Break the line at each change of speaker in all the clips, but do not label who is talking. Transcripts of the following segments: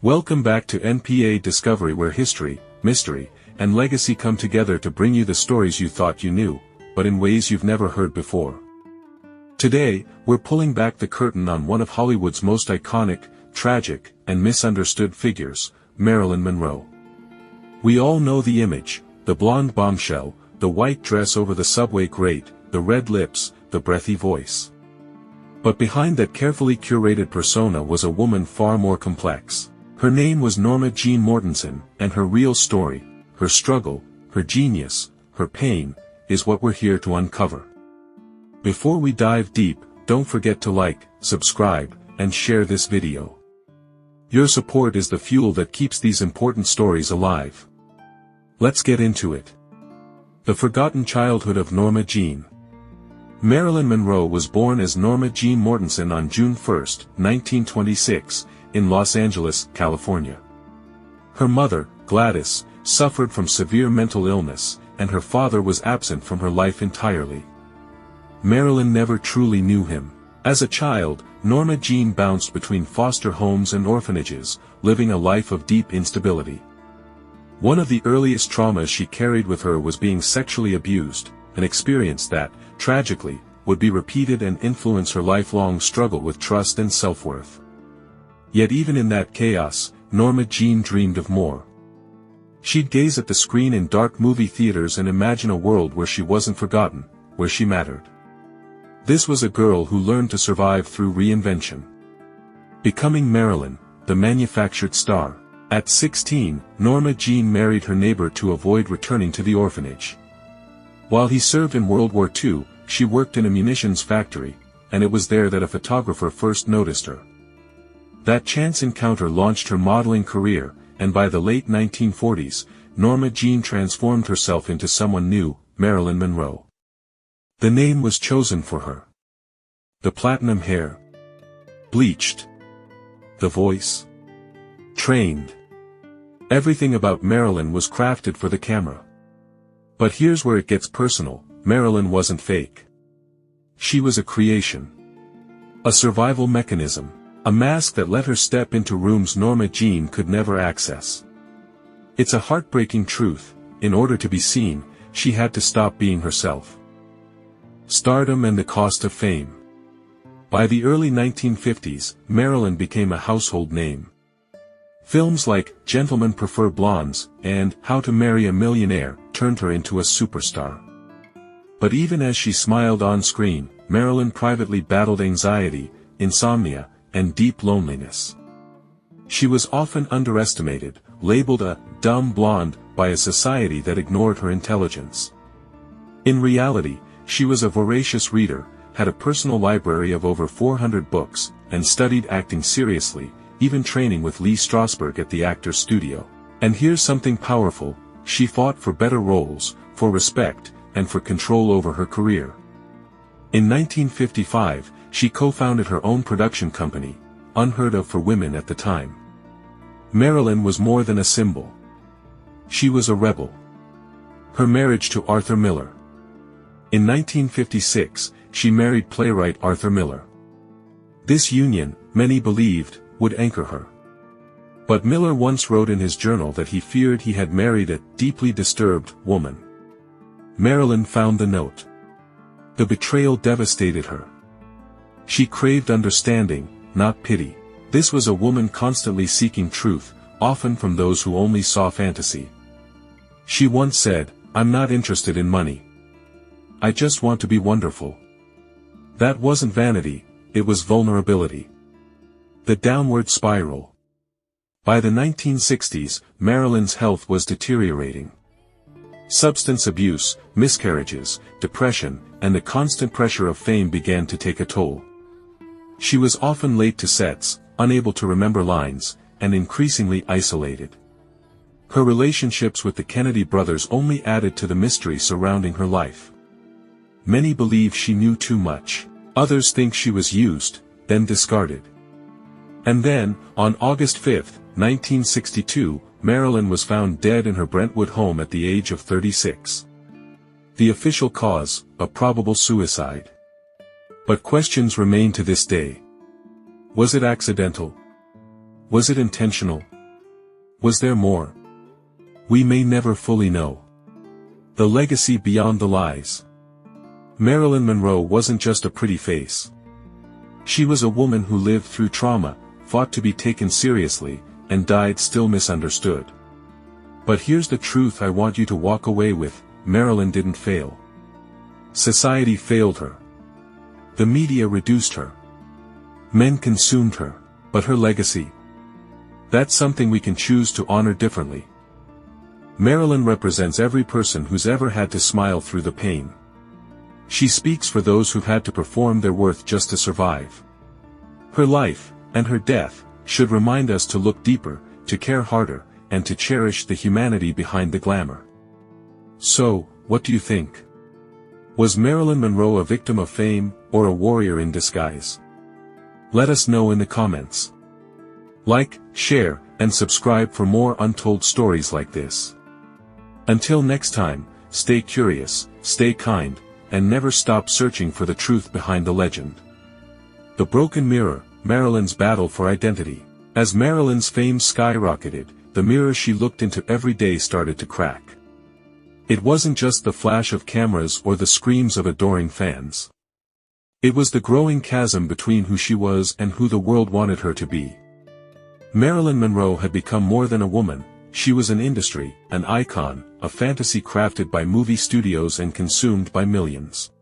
Welcome back to NPA Discovery, where history, mystery, and legacy come together to bring you the stories you thought you knew, but in ways you've never heard before. Today, we're pulling back the curtain on one of Hollywood's most iconic, tragic, and misunderstood figures, Marilyn Monroe. We all know the image, the blonde bombshell, the white dress over the subway grate, the red lips, the breathy voice. But behind that carefully curated persona was a woman far more complex. Her name was Norma Jean Mortensen, and her real story, her struggle, her genius, her pain, is what we're here to uncover. Before we dive deep, don't forget to like, subscribe, and share this video. Your support is the fuel that keeps these important stories alive. Let's get into it. The forgotten childhood of Norma Jean. Marilyn Monroe was born as Norma Jean Mortensen on June 1, 1926, in Los Angeles, California. Her mother, Gladys, suffered from severe mental illness, and her father was absent from her life entirely. Marilyn never truly knew him. As a child, Norma Jean bounced between foster homes and orphanages, living a life of deep instability. One of the earliest traumas she carried with her was being sexually abused, an experience that, tragically, would be repeated and influence her lifelong struggle with trust and self-worth. Yet even in that chaos, Norma Jean dreamed of more. She'd gaze at the screen in dark movie theaters and imagine a world where she wasn't forgotten, where she mattered. This was a girl who learned to survive through reinvention. Becoming Marilyn, the manufactured star. At 16, Norma Jean married her neighbor to avoid returning to the orphanage. While he served in World War II, she worked in a munitions factory, and it was there that a photographer first noticed her. That chance encounter launched her modeling career, and by the late 1940s, Norma Jean transformed herself into someone new, Marilyn Monroe. The name was chosen for her. The platinum hair. Bleached. The voice. Trained. Everything about Marilyn was crafted for the camera. But here's where it gets personal, Marilyn wasn't fake. She was a creation. A survival mechanism. A mask that let her step into rooms Norma Jean could never access. It's a heartbreaking truth, in order to be seen, she had to stop being herself. Stardom and the cost of fame. By the early 1950s, Marilyn became a household name. Films like Gentlemen Prefer Blondes and How to Marry a Millionaire turned her into a superstar. But even as she smiled on screen, Marilyn privately battled anxiety, insomnia, and deep loneliness. She was often underestimated, labeled a dumb blonde by a society that ignored her intelligence. In reality, she was a voracious reader, had a personal library of over 400 books, and studied acting seriously, even training with Lee Strasberg at the Actors Studio. And here's something powerful, she fought for better roles, for respect, and for control over her career. In 1955, she co-founded her own production company, unheard of for women at the time. Marilyn was more than a symbol. She was a rebel. Her marriage to Arthur Miller. In 1956, she married playwright Arthur Miller. This union, many believed, would anchor her. But Miller once wrote in his journal that he feared he had married a deeply disturbed woman. Marilyn found the note. The betrayal devastated her. She craved understanding, not pity. This was a woman constantly seeking truth, often from those who only saw fantasy. She once said, "I'm not interested in money. I just want to be wonderful." That wasn't vanity, it was vulnerability. The downward spiral. By the 1960s, Marilyn's health was deteriorating. Substance abuse, miscarriages, depression, and the constant pressure of fame began to take a toll. She was often late to sets, unable to remember lines, and increasingly isolated. Her relationships with the Kennedy brothers only added to the mystery surrounding her life. Many believe she knew too much. Others think she was used, then discarded. And then, on August 5, 1962, Marilyn was found dead in her Brentwood home at the age of 36. The official cause, a probable suicide. But questions remain to this day. Was it accidental? Was it intentional? Was there more? We may never fully know. The legacy beyond the lies. Marilyn Monroe wasn't just a pretty face. She was a woman who lived through trauma, fought to be taken seriously, and died still misunderstood. But here's the truth I want you to walk away with: Marilyn didn't fail. Society failed her. The media reduced her. Men consumed her. But her legacy? That's something we can choose to honor differently. Marilyn represents every person who's ever had to smile through the pain. She speaks for those who've had to perform their worth just to survive. Her life, and her death, should remind us to look deeper, to care harder, and to cherish the humanity behind the glamour. So, what do you think? Was Marilyn Monroe a victim of fame, or a warrior in disguise? Let us know in the comments. Like, share, and subscribe for more untold stories like this. Until next time, stay curious, stay kind, and never stop searching for the truth behind the legend. The Broken Mirror, Marilyn's battle for identity. As Marilyn's fame skyrocketed, the mirror she looked into every day started to crack. It wasn't just the flash of cameras or the screams of adoring fans. It was the growing chasm between who she was and who the world wanted her to be. Marilyn Monroe had become more than a woman. She was an industry, an icon, a fantasy crafted by movie studios and consumed by millions.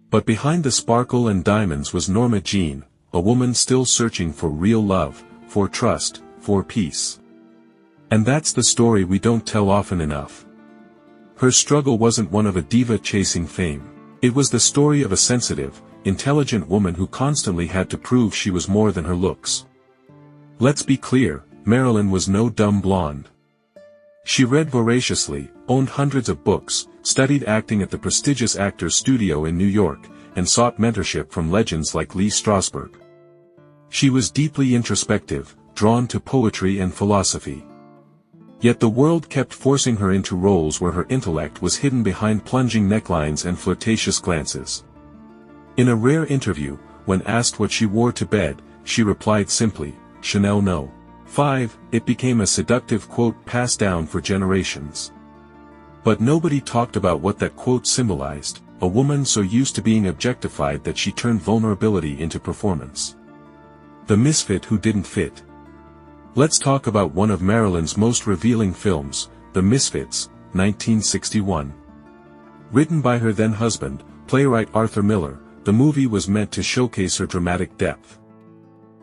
But behind the sparkle and diamonds was Norma Jean, a woman still searching for real love, for trust, for peace. And that's the story we don't tell often enough. Her struggle wasn't one of a diva chasing fame. It was the story of a sensitive, intelligent woman who constantly had to prove she was more than her looks. Let's be clear, Marilyn was no dumb blonde. She read voraciously, owned hundreds of books, studied acting at the prestigious Actors Studio in New York, and sought mentorship from legends like Lee Strasberg. She was deeply introspective, drawn to poetry and philosophy. Yet the world kept forcing her into roles where her intellect was hidden behind plunging necklines and flirtatious glances. In a rare interview, when asked what she wore to bed, she replied simply, "Chanel No. 5, it became a seductive quote passed down for generations. But nobody talked about what that quote symbolized, a woman so used to being objectified that she turned vulnerability into performance. The misfit who didn't fit. Let's talk about one of Marilyn's most revealing films, The Misfits, 1961. Written by her then-husband, playwright Arthur Miller, the movie was meant to showcase her dramatic depth.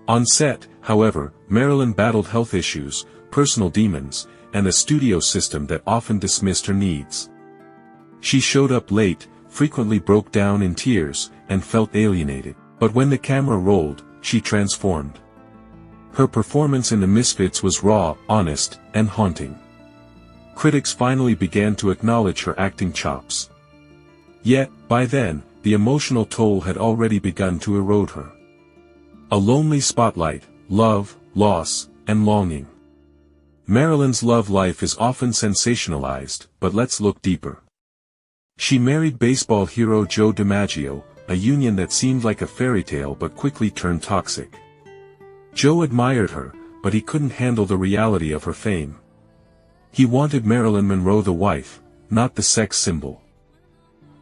On set, however, Marilyn battled health issues, personal demons, and a studio system that often dismissed her needs. She showed up late, frequently broke down in tears, and felt alienated. But when the camera rolled, she transformed. Her performance in The Misfits was raw, honest, and haunting. Critics finally began to acknowledge her acting chops. Yet, by then, the emotional toll had already begun to erode her. A lonely spotlight, love, loss, and longing. Marilyn's love life is often sensationalized, but let's look deeper. She married baseball hero Joe DiMaggio, a union that seemed like a fairy tale but quickly turned toxic. Joe admired her, but he couldn't handle the reality of her fame. He wanted Marilyn Monroe the wife, not the sex symbol.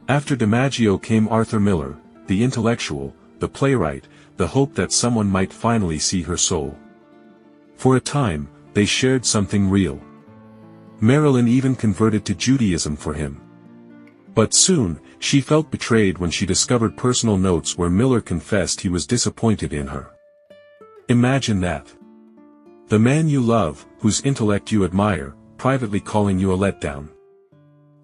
After DiMaggio came Arthur Miller, the intellectual, the playwright, the hope that someone might finally see her soul. For a time, they shared something real. Marilyn even converted to Judaism for him. But soon, she felt betrayed when she discovered personal notes where Miller confessed he was disappointed in her. Imagine that. The man you love, whose intellect you admire, privately calling you a letdown.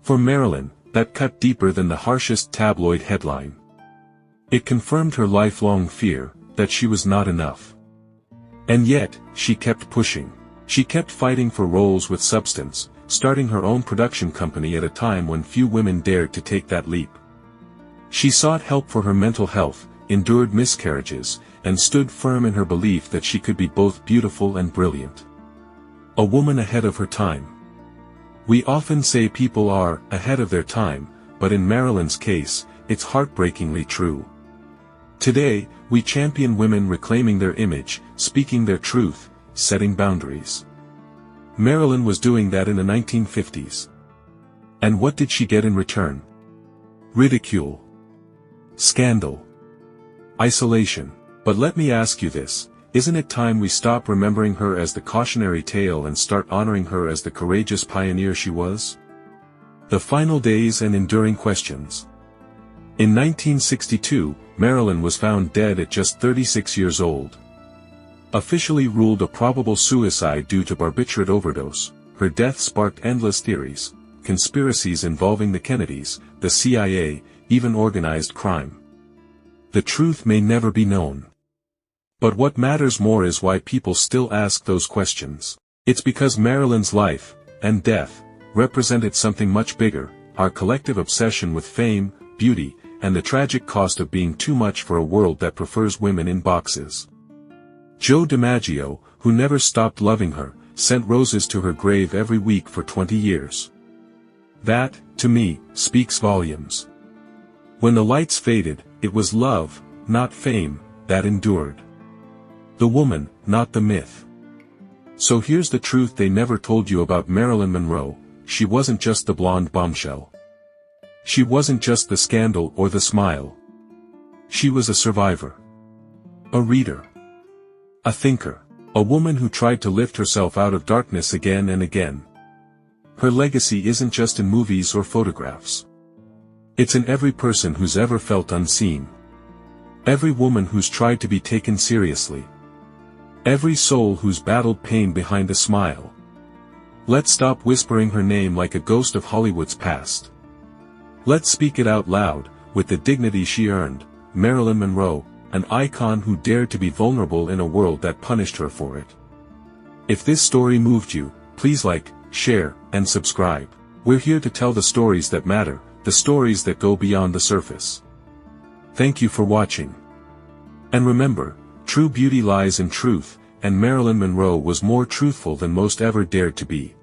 For Marilyn, that cut deeper than the harshest tabloid headline. It confirmed her lifelong fear, that she was not enough. And yet, she kept pushing. She kept fighting for roles with substance, starting her own production company at a time when few women dared to take that leap. She sought help for her mental health, endured miscarriages, and stood firm in her belief that she could be both beautiful and brilliant. A woman ahead of her time. We often say people are ahead of their time, but in Marilyn's case, it's heartbreakingly true. Today, we champion women reclaiming their image, speaking their truth, setting boundaries. Marilyn was doing that in the 1950s. And what did she get in return? Ridicule. Scandal. Isolation. But let me ask you this, isn't it time we stop remembering her as the cautionary tale and start honoring her as the courageous pioneer she was? The final days and enduring questions. In 1962, Marilyn was found dead at just 36 years old. Officially ruled a probable suicide due to barbiturate overdose, her death sparked endless theories, conspiracies involving the Kennedys, the CIA, even organized crime. The truth may never be known. But what matters more is why people still ask those questions. It's because Marilyn's life, and death, represented something much bigger, our collective obsession with fame, beauty, and the tragic cost of being too much for a world that prefers women in boxes. Joe DiMaggio, who never stopped loving her, sent roses to her grave every week for 20 years. That, to me, speaks volumes. When the lights faded, it was love, not fame, that endured. The woman, not the myth. So here's the truth they never told you about Marilyn Monroe: she wasn't just the blonde bombshell. She wasn't just the scandal or the smile. She was a survivor. A reader. A thinker. A woman who tried to lift herself out of darkness again and again. Her legacy isn't just in movies or photographs. It's in every person who's ever felt unseen. Every woman who's tried to be taken seriously. Every soul who's battled pain behind a smile. Let's stop whispering her name like a ghost of Hollywood's past. Let's speak it out loud, with the dignity she earned, Marilyn Monroe, an icon who dared to be vulnerable in a world that punished her for it. If this story moved you, please like, share, and subscribe. We're here to tell the stories that matter, the stories that go beyond the surface. Thank you for watching. And remember, true beauty lies in truth, and Marilyn Monroe was more truthful than most ever dared to be.